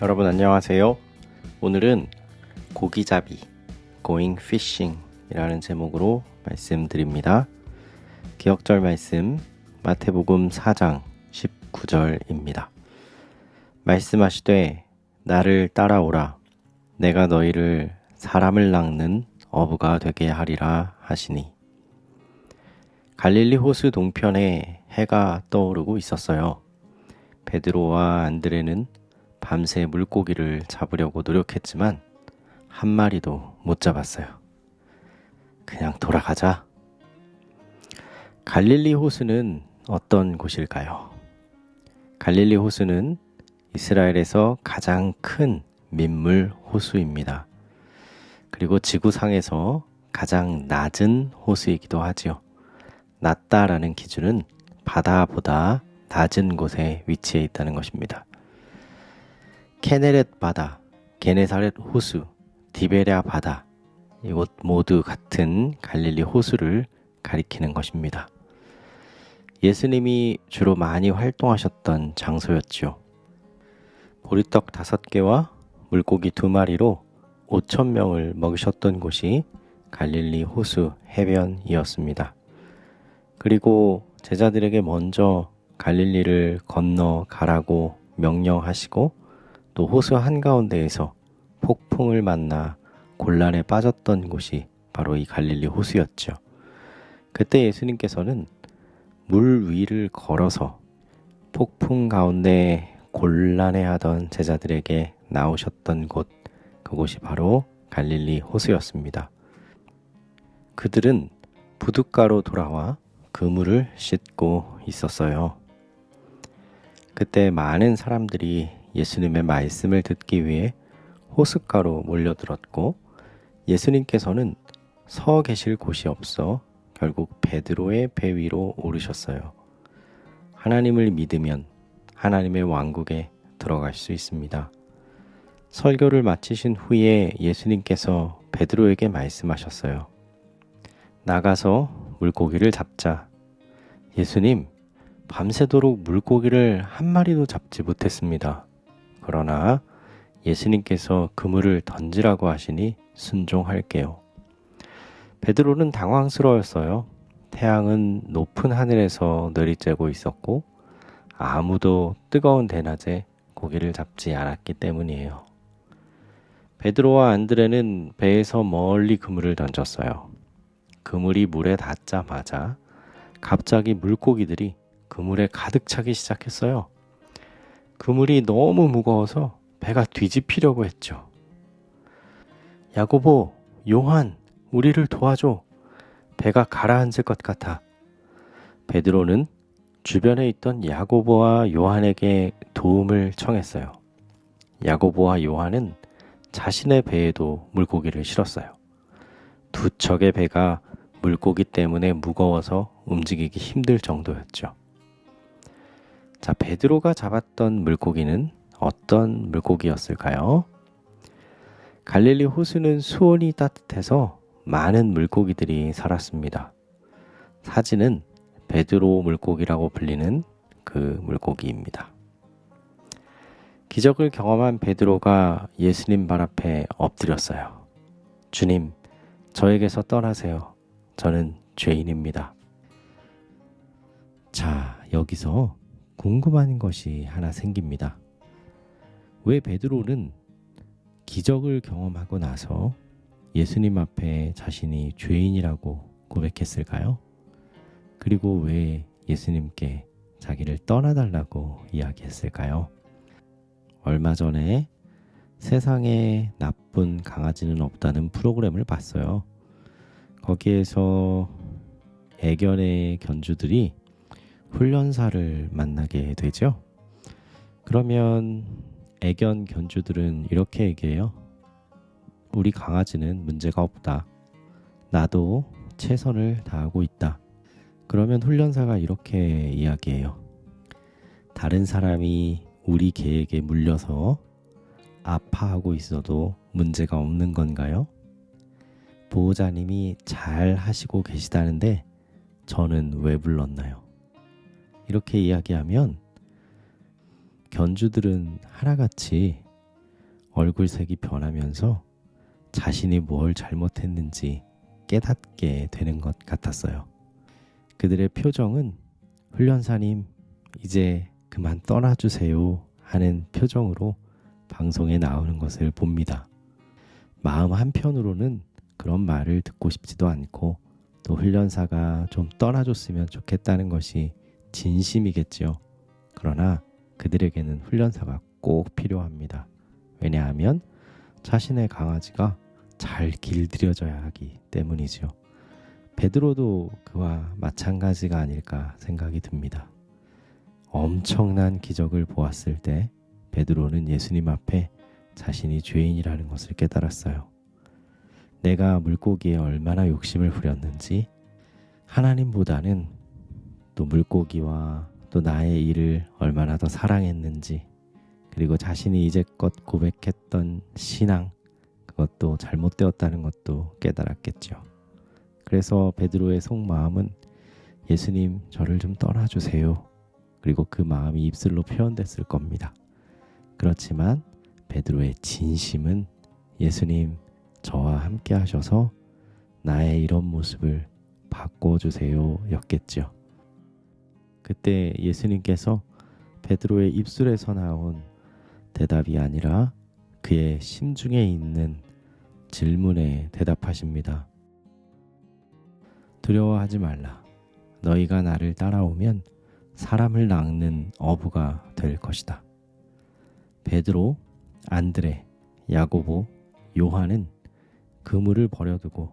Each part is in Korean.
여러분 안녕하세요. 오늘은 고기잡이 Going Fishing 이라는 제목으로 말씀드립니다. 기억절 말씀 마태복음 4장 19절입니다. 말씀하시되 나를 따라오라 내가 너희를 사람을 낚는 어부가 되게 하리라 하시니. 갈릴리 호수 동편에 해가 떠오르고 있었어요. 베드로와 안드레는 밤새 물고기를 잡으려고 노력했지만 한 마리도 못 잡았어요. 그냥 돌아가자. 갈릴리 호수는 어떤 곳일까요? 갈릴리 호수는 이스라엘에서 가장 큰 민물 호수입니다. 그리고 지구상에서 가장 낮은 호수이기도 하지요. 낮다라는 기준은 바다보다 낮은 곳에 위치해 있다는 것입니다. 케네렛 바다, 게네사렛 호수, 디베랴 바다, 이곳 모두 같은 갈릴리 호수를 가리키는 것입니다. 예수님이 주로 많이 활동하셨던 장소였죠. 보리떡 5개와 물고기 2마리로 5,000명을 먹이셨던 곳이 갈릴리 호수 해변이었습니다. 그리고 제자들에게 먼저 갈릴리를 건너가라고 명령하시고 또 호수 한가운데에서 폭풍을 만나 곤란에 빠졌던 곳이 바로 이 갈릴리 호수였죠. 그때 예수님께서는 물 위를 걸어서 폭풍 가운데 곤란해하던 제자들에게 나오셨던 곳, 그곳이 바로 갈릴리 호수였습니다. 그들은 부둣가로 돌아와 그물을 씻고 있었어요. 그때 많은 사람들이 예수님의 말씀을 듣기 위해 호숫가로 몰려들었고 예수님께서는 서 계실 곳이 없어 결국 베드로의 배 위로 오르셨어요. 하나님을 믿으면 하나님의 왕국에 들어갈 수 있습니다. 설교를 마치신 후에 예수님께서 베드로에게 말씀하셨어요. 나가서 물고기를 잡자. 예수님, 밤새도록 물고기를 한 마리도 잡지 못했습니다. 그러나 예수님께서 그물을 던지라고 하시니 순종할게요. 베드로는 당황스러웠어요. 태양은 높은 하늘에서 내리쬐고 있었고 아무도 뜨거운 대낮에 고기를 잡지 않았기 때문이에요. 베드로와 안드레는 배에서 멀리 그물을 던졌어요. 그물이 물에 닿자마자 갑자기 물고기들이 그물에 가득 차기 시작했어요. 그물이 너무 무거워서 배가 뒤집히려고 했죠. 야고보, 요한, 우리를 도와줘. 배가 가라앉을 것 같아. 베드로는 주변에 있던 야고보와 요한에게 도움을 청했어요. 야고보와 요한은 자신의 배에도 물고기를 실었어요. 두 척의 배가 물고기 때문에 무거워서 움직이기 힘들 정도였죠. 자, 베드로가 잡았던 물고기는 어떤 물고기였을까요? 갈릴리 호수는 수온이 따뜻해서 많은 물고기들이 살았습니다. 사진은 베드로 물고기라고 불리는 그 물고기입니다. 기적을 경험한 베드로가 예수님 발 앞에 엎드렸어요. 주님, 저에게서 떠나세요. 저는 죄인입니다. 자, 여기서 궁금한 것이 하나 생깁니다. 왜 베드로는 기적을 경험하고 나서 예수님 앞에 자신이 죄인이라고 고백했을까요? 그리고 왜 예수님께 자기를 떠나달라고 이야기했을까요? 얼마 전에 세상에 나쁜 강아지는 없다는 프로그램을 봤어요. 거기에서 애견의 견주들이 훈련사를 만나게 되죠. 그러면 애견 견주들은 이렇게 얘기해요. 우리 강아지는 문제가 없다. 나도 최선을 다하고 있다. 그러면 훈련사가 이렇게 이야기해요. 다른 사람이 우리 개에게 물려서 아파하고 있어도 문제가 없는 건가요? 보호자님이 잘 하시고 계시다는데 저는 왜 불렀나요? 이렇게 이야기하면 견주들은 하나같이 얼굴색이 변하면서 자신이 뭘 잘못했는지 깨닫게 되는 것 같았어요. 그들의 표정은 훈련사님, 이제 그만 떠나주세요 하는 표정으로 방송에 나오는 것을 봅니다. 마음 한편으로는 그런 말을 듣고 싶지도 않고 또 훈련사가 좀 떠나줬으면 좋겠다는 것이 진심이겠지요. 그러나 그들에게는 훈련사가 꼭 필요합니다. 왜냐하면 자신의 강아지가 잘 길들여져야 하기 때문이죠. 베드로도 그와 마찬가지가 아닐까 생각이 듭니다. 엄청난 기적을 보았을 때 베드로는 예수님 앞에 자신이 죄인이라는 것을 깨달았어요. 내가 물고기에 얼마나 욕심을 부렸는지, 하나님보다는 또 물고기와 또 나의 일을 얼마나 더 사랑했는지, 그리고 자신이 이제껏 고백했던 신앙, 그것도 잘못되었다는 것도 깨달았겠죠. 그래서 베드로의 속마음은 예수님, 저를 좀 떠나주세요. 그리고 그 마음이 입술로 표현됐을 겁니다. 그렇지만 베드로의 진심은 예수님, 저와 함께 하셔서 나의 이런 모습을 바꿔주세요 였겠죠. 그때 예수님께서 베드로의 입술에서 나온 대답이 아니라 그의 심중에 있는 질문에 대답하십니다. 두려워하지 말라. 너희가 나를 따라오면 사람을 낚는 어부가 될 것이다. 베드로, 안드레, 야고보, 요한은 그물을 버려두고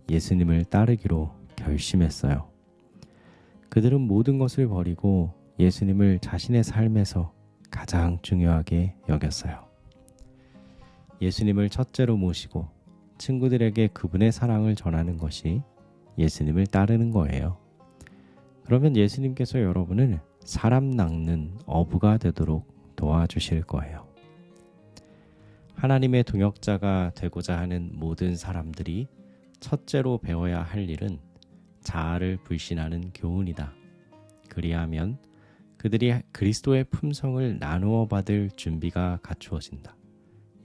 예수님을 따르기로 결심했어요. 그들은 모든 것을 버리고 예수님을 자신의 삶에서 가장 중요하게 여겼어요. 예수님을 첫째로 모시고 친구들에게 그분의 사랑을 전하는 것이 예수님을 따르는 거예요. 그러면 예수님께서 여러분을 사람 낚는 어부가 되도록 도와주실 거예요. 하나님의 동역자가 되고자 하는 모든 사람들이 첫째로 배워야 할 일은 자아를 불신하는 교훈이다. 그리하면 그들이 그리스도의 품성을 나누어 받을 준비가 갖추어진다.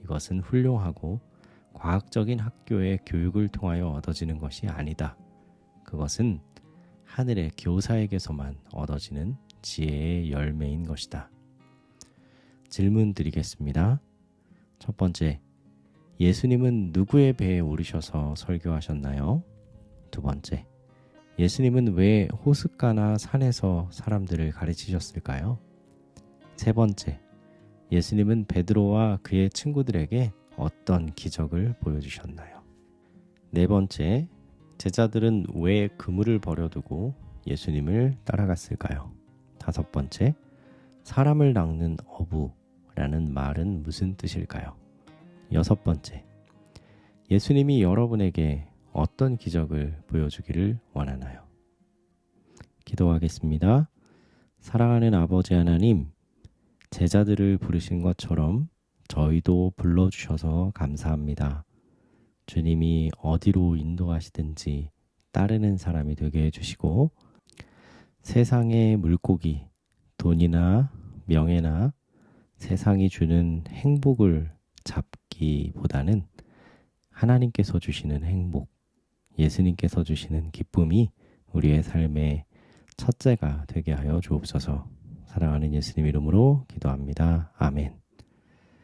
이것은 훌륭하고 과학적인 학교의 교육을 통하여 얻어지는 것이 아니다. 그것은 하늘의 교사에게서만 얻어지는 지혜의 열매인 것이다. 질문 드리겠습니다. 첫 번째, 예수님은 누구의 배에 오르셔서 설교하셨나요? 두 번째, 예수님은 왜 호숫가나 산에서 사람들을 가르치셨을까요? 세 번째, 예수님은 베드로와 그의 친구들에게 어떤 기적을 보여주셨나요? 네 번째, 제자들은 왜 그물을 버려두고 예수님을 따라갔을까요? 다섯 번째, 사람을 낚는 어부라는 말은 무슨 뜻일까요? 여섯 번째, 예수님이 여러분에게 어떤 기적을 보여주기를 원하나요? 기도하겠습니다. 사랑하는 아버지 하나님, 제자들을 부르신 것처럼 저희도 불러주셔서 감사합니다. 주님이 어디로 인도하시든지 따르는 사람이 되게 해주시고 세상의 물고기, 돈이나 명예나 세상이 주는 행복을 잡기보다는 하나님께서 주시는 행복, 예수님께서 주시는 기쁨이 우리의 삶의 첫째가 되게 하여 주옵소서. 사랑하는 예수님 이름으로 기도합니다. 아멘.